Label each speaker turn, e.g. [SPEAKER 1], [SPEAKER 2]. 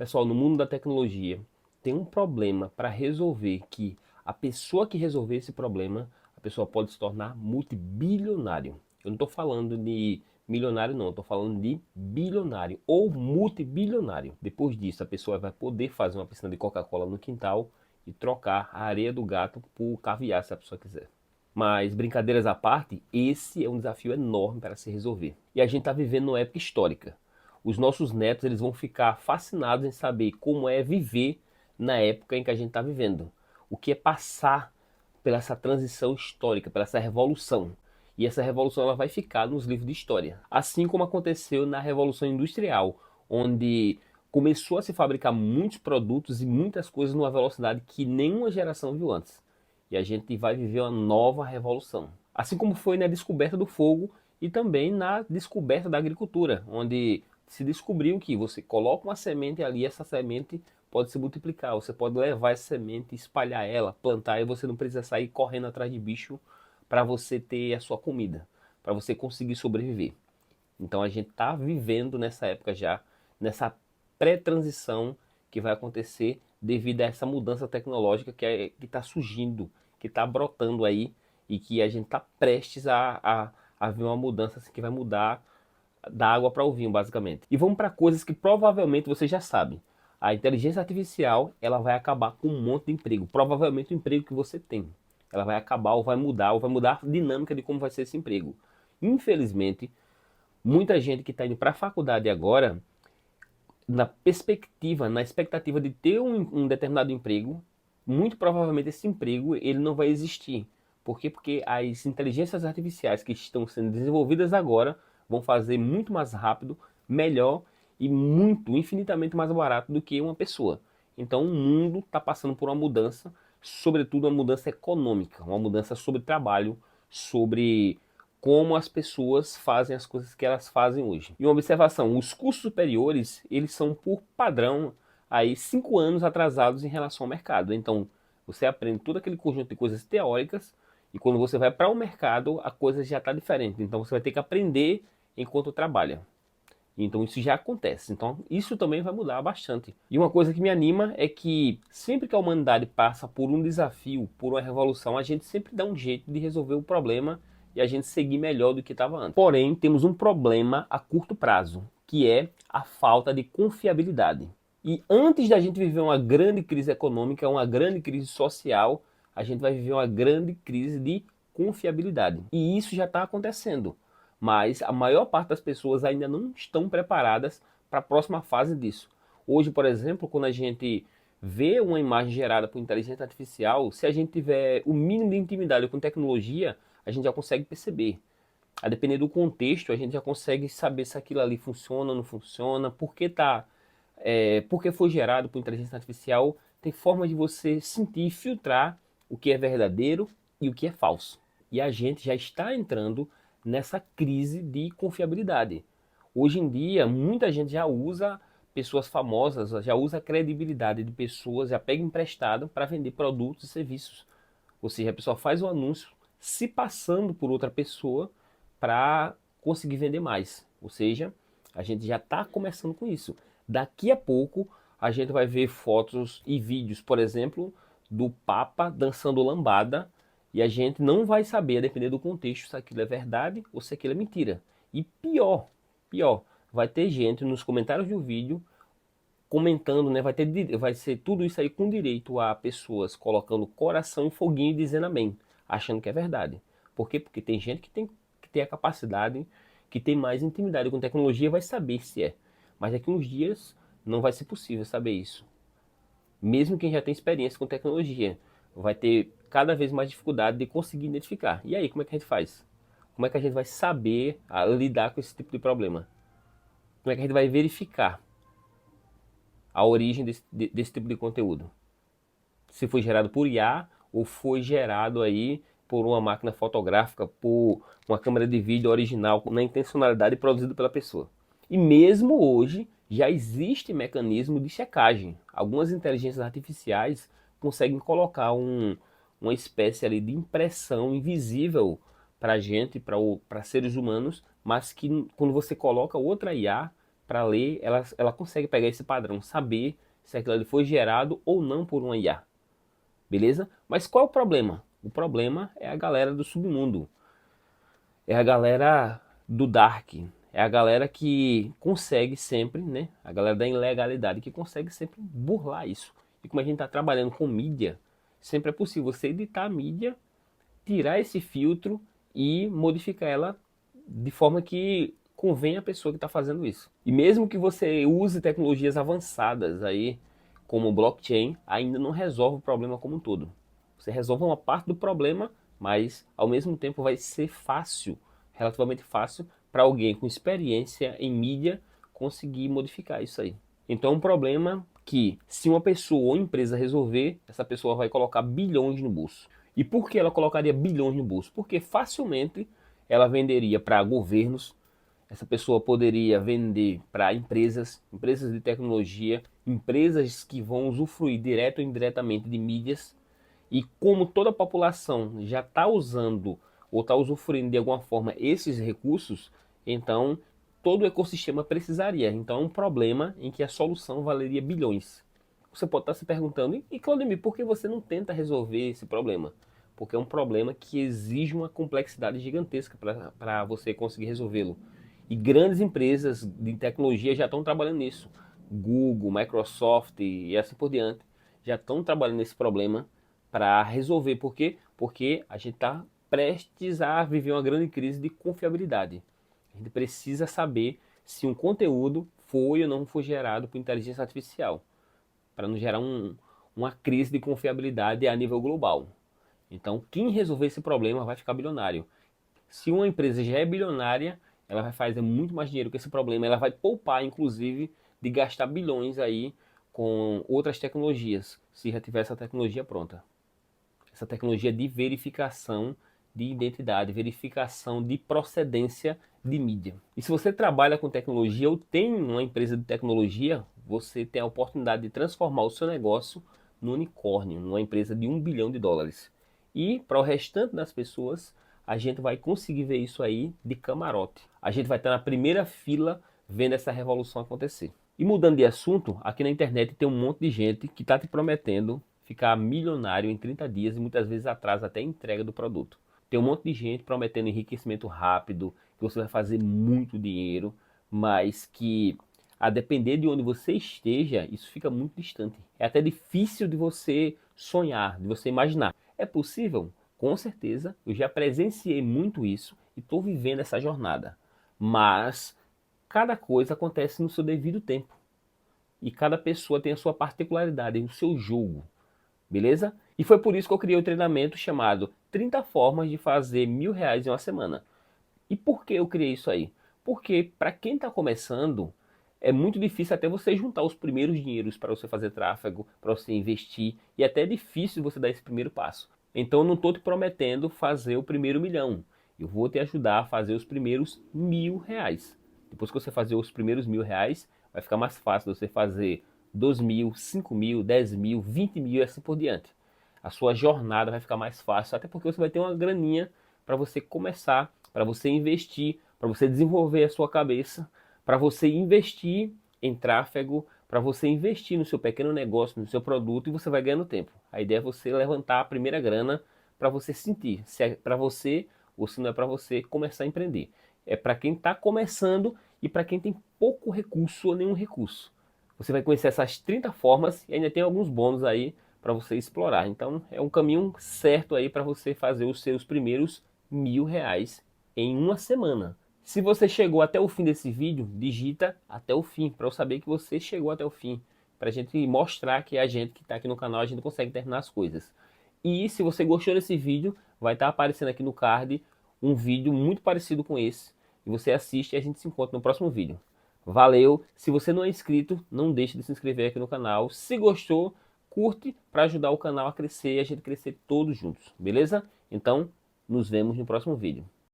[SPEAKER 1] Pessoal, no mundo da tecnologia, tem um problema para resolver que a pessoa que resolver esse problema, a pessoa pode se tornar multibilionário. Eu não estou falando de milionário, não. Estou falando de bilionário ou multibilionário. Depois disso, a pessoa vai poder fazer uma piscina de Coca-Cola no quintal e trocar a areia do gato por caviar, se a pessoa quiser. Mas, brincadeiras à parte, esse é um desafio enorme para se resolver. E a gente está vivendo uma época histórica. Os nossos netos eles vão ficar fascinados em saber como é viver na época em que a gente está vivendo. O que é passar pela essa transição histórica, pela essa revolução. E essa revolução ela vai ficar nos livros de história. Assim como aconteceu na Revolução Industrial, onde começou a se fabricar muitos produtos e muitas coisas numa velocidade que nenhuma geração viu antes. E a gente vai viver uma nova revolução. Assim como foi na descoberta do fogo e também na descoberta da agricultura, onde se descobriu que você coloca uma semente ali, essa semente pode se multiplicar, você pode levar essa semente, espalhar ela, plantar e você não precisa sair correndo atrás de bicho para você ter a sua comida, para você conseguir sobreviver. Então a gente está vivendo nessa época já, nessa pré-transição que vai acontecer devido a essa mudança tecnológica que está surgindo, que está brotando aí e que a gente está prestes a ver uma mudança assim, que vai mudar da água para o vinho, basicamente. E vamos para coisas que provavelmente você já sabe. A inteligência artificial ela vai acabar com um monte de emprego. Provavelmente o emprego que você tem. Ela vai acabar ou vai mudar a dinâmica de como vai ser esse emprego. Infelizmente, muita gente que está indo para a faculdade agora, na perspectiva, na expectativa de ter um determinado emprego, muito provavelmente esse emprego ele não vai existir. Por quê? Porque as inteligências artificiais que estão sendo desenvolvidas agora vão fazer muito mais rápido, melhor e muito, infinitamente mais barato do que uma pessoa. Então o mundo está passando por uma mudança, sobretudo uma mudança econômica, uma mudança sobre trabalho, sobre como as pessoas fazem as coisas que elas fazem hoje. E uma observação, os cursos superiores, eles são por padrão aí 5 anos atrasados em relação ao mercado. Então, você aprende todo aquele conjunto de coisas teóricas e quando você vai para o mercado, a coisa já está diferente. Então, você vai ter que aprender enquanto trabalha. Então isso já acontece. Então isso também vai mudar bastante. E uma coisa que me anima é que sempre que a humanidade passa por um desafio, por uma revolução, a gente sempre dá um jeito de resolver o problema e a gente seguir melhor do que estava antes. Porém, temos um problema a curto prazo, que é a falta de confiabilidade. E antes da gente viver uma grande crise econômica, uma grande crise social, a gente vai viver uma grande crise de confiabilidade. E isso já está acontecendo, mas a maior parte das pessoas ainda não estão preparadas para a próxima fase disso. Hoje, por exemplo, quando a gente vê uma imagem gerada por inteligência artificial, se a gente tiver o mínimo de intimidade com tecnologia, a gente já consegue perceber. A depender do contexto, a gente já consegue saber se aquilo ali funciona ou não funciona, por que foi gerado por inteligência artificial. Tem forma de você sentir e filtrar o que é verdadeiro e o que é falso. E a gente já está entrando nessa crise de confiabilidade. Hoje em dia, muita gente já usa pessoas famosas, já usa a credibilidade de pessoas, já pega emprestado para vender produtos e serviços. Ou seja, a pessoa faz o anúncio se passando por outra pessoa para conseguir vender mais. Ou seja, a gente já está começando com isso. Daqui a pouco a gente vai ver fotos e vídeos, por exemplo, do Papa dançando lambada e a gente não vai saber, a depender do contexto, se aquilo é verdade ou se aquilo é mentira. E pior, vai ter gente nos comentários do vídeo comentando, né? Vai ser tudo isso aí com direito a pessoas colocando coração em foguinho e dizendo amém, achando que é verdade. Por quê? Porque tem gente que tem a capacidade, que tem mais intimidade com tecnologia, vai saber se é. Mas daqui uns dias não vai ser possível saber isso. Mesmo quem já tem experiência com tecnologia, vai ter cada vez mais dificuldade de conseguir identificar. E aí, como é que a gente faz? Como é que a gente vai saber lidar com esse tipo de problema? Como é que a gente vai verificar a origem desse tipo de conteúdo? Se foi gerado por IA ou foi gerado aí por uma máquina fotográfica, por uma câmera de vídeo original, na intencionalidade produzida pela pessoa. E mesmo hoje já existe mecanismo de checagem. Algumas inteligências artificiais conseguem colocar uma espécie ali de impressão invisível para a gente, para seres humanos, mas que quando você coloca outra IA para ler, ela consegue pegar esse padrão, saber se aquilo ali foi gerado ou não por uma IA. Beleza? Mas qual é o problema? O problema é a galera do submundo. É a galera do dark. É a galera que consegue sempre, né? A galera da ilegalidade que consegue sempre burlar isso. E como a gente está trabalhando com mídia, sempre é possível você editar a mídia, tirar esse filtro e modificar ela de forma que convém à pessoa que está fazendo isso. E mesmo que você use tecnologias avançadas aí, como o blockchain, ainda não resolve o problema como um todo. Você resolve uma parte do problema, mas ao mesmo tempo vai ser fácil, relativamente fácil, para alguém com experiência em mídia conseguir modificar isso aí. Então é um problema que, se uma pessoa ou empresa resolver, essa pessoa vai colocar bilhões no bolso. E por que ela colocaria bilhões no bolso? Porque facilmente ela venderia para governos, essa pessoa poderia vender para empresas, empresas de tecnologia, empresas que vão usufruir direto ou indiretamente de mídias. E como toda a população já está usando ou está usufruindo de alguma forma esses recursos, então todo o ecossistema precisaria. Então é um problema em que a solução valeria bilhões. Você pode estar se perguntando, e Claudemir, por que você não tenta resolver esse problema? Porque é um problema que exige uma complexidade gigantesca para você conseguir resolvê-lo. E grandes empresas de tecnologia já estão trabalhando nisso. Google, Microsoft e assim por diante já estão trabalhando nesse problema para resolver. Por quê? Porque a gente está prestes a viver uma grande crise de confiabilidade. A gente precisa saber se um conteúdo foi ou não foi gerado por inteligência artificial, para não gerar uma crise de confiabilidade a nível global. Então, quem resolver esse problema vai ficar bilionário. Se uma empresa já é bilionária, ela vai fazer muito mais dinheiro com esse problema. Ela vai poupar, inclusive, de gastar bilhões aí com outras tecnologias, se já tiver essa tecnologia pronta. Essa tecnologia de verificação de identidade, verificação de procedência de mídia. E se você trabalha com tecnologia ou tem uma empresa de tecnologia, você tem a oportunidade de transformar o seu negócio no unicórnio, numa empresa de US$ 1 bilhão. E para o restante das pessoas, a gente vai conseguir ver isso aí de camarote. A gente vai estar na primeira fila vendo essa revolução acontecer. E mudando de assunto, aqui na internet tem um monte de gente que está te prometendo ficar milionário em 30 dias e muitas vezes atrasa até a entrega do produto. Tem um monte de gente prometendo enriquecimento rápido, que você vai fazer muito dinheiro, mas que a depender de onde você esteja, isso fica muito distante. É até difícil de você sonhar, de você imaginar. É possível? Com certeza, eu já presenciei muito isso e estou vivendo essa jornada. Mas cada coisa acontece no seu devido tempo. E cada pessoa tem a sua particularidade, o seu jogo. Beleza? E foi por isso que eu criei o treinamento chamado 30 formas de fazer R$ 1.000 em uma semana. E por que eu criei isso aí? Porque para quem está começando, é muito difícil até você juntar os primeiros dinheiros para você fazer tráfego, para você investir, e até é difícil você dar esse primeiro passo. Então eu não estou te prometendo fazer o primeiro milhão. Eu vou te ajudar a fazer os primeiros R$ 1.000. Depois que você fazer os primeiros R$ 1.000, vai ficar mais fácil você fazer 2.000, 5.000, 10.000, 20.000 e assim por diante. A sua jornada vai ficar mais fácil, até porque você vai ter uma graninha para você começar, para você investir, para você desenvolver a sua cabeça, para você investir em tráfego, para você investir no seu pequeno negócio, no seu produto, e você vai ganhando tempo. A ideia é você levantar a primeira grana para você sentir se é para você ou se não é para você começar a empreender. É para quem está começando e para quem tem pouco recurso ou nenhum recurso. Você vai conhecer essas 30 formas e ainda tem alguns bônus aí para você explorar. Então é um caminho certo aí para você fazer os seus primeiros R$ 1.000 em uma semana. Se você chegou até o fim desse vídeo, digita até o fim, para eu saber que você chegou até o fim. Para a gente mostrar que a gente que está aqui no canal, a gente consegue terminar as coisas. E se você gostou desse vídeo, vai estar aparecendo aqui no card um vídeo muito parecido com esse. E você assiste e a gente se encontra no próximo vídeo. Valeu! Se você não é inscrito, não deixe de se inscrever aqui no canal. Se gostou, curte para ajudar o canal a crescer e a gente crescer todos juntos, beleza? Então, nos vemos no próximo vídeo.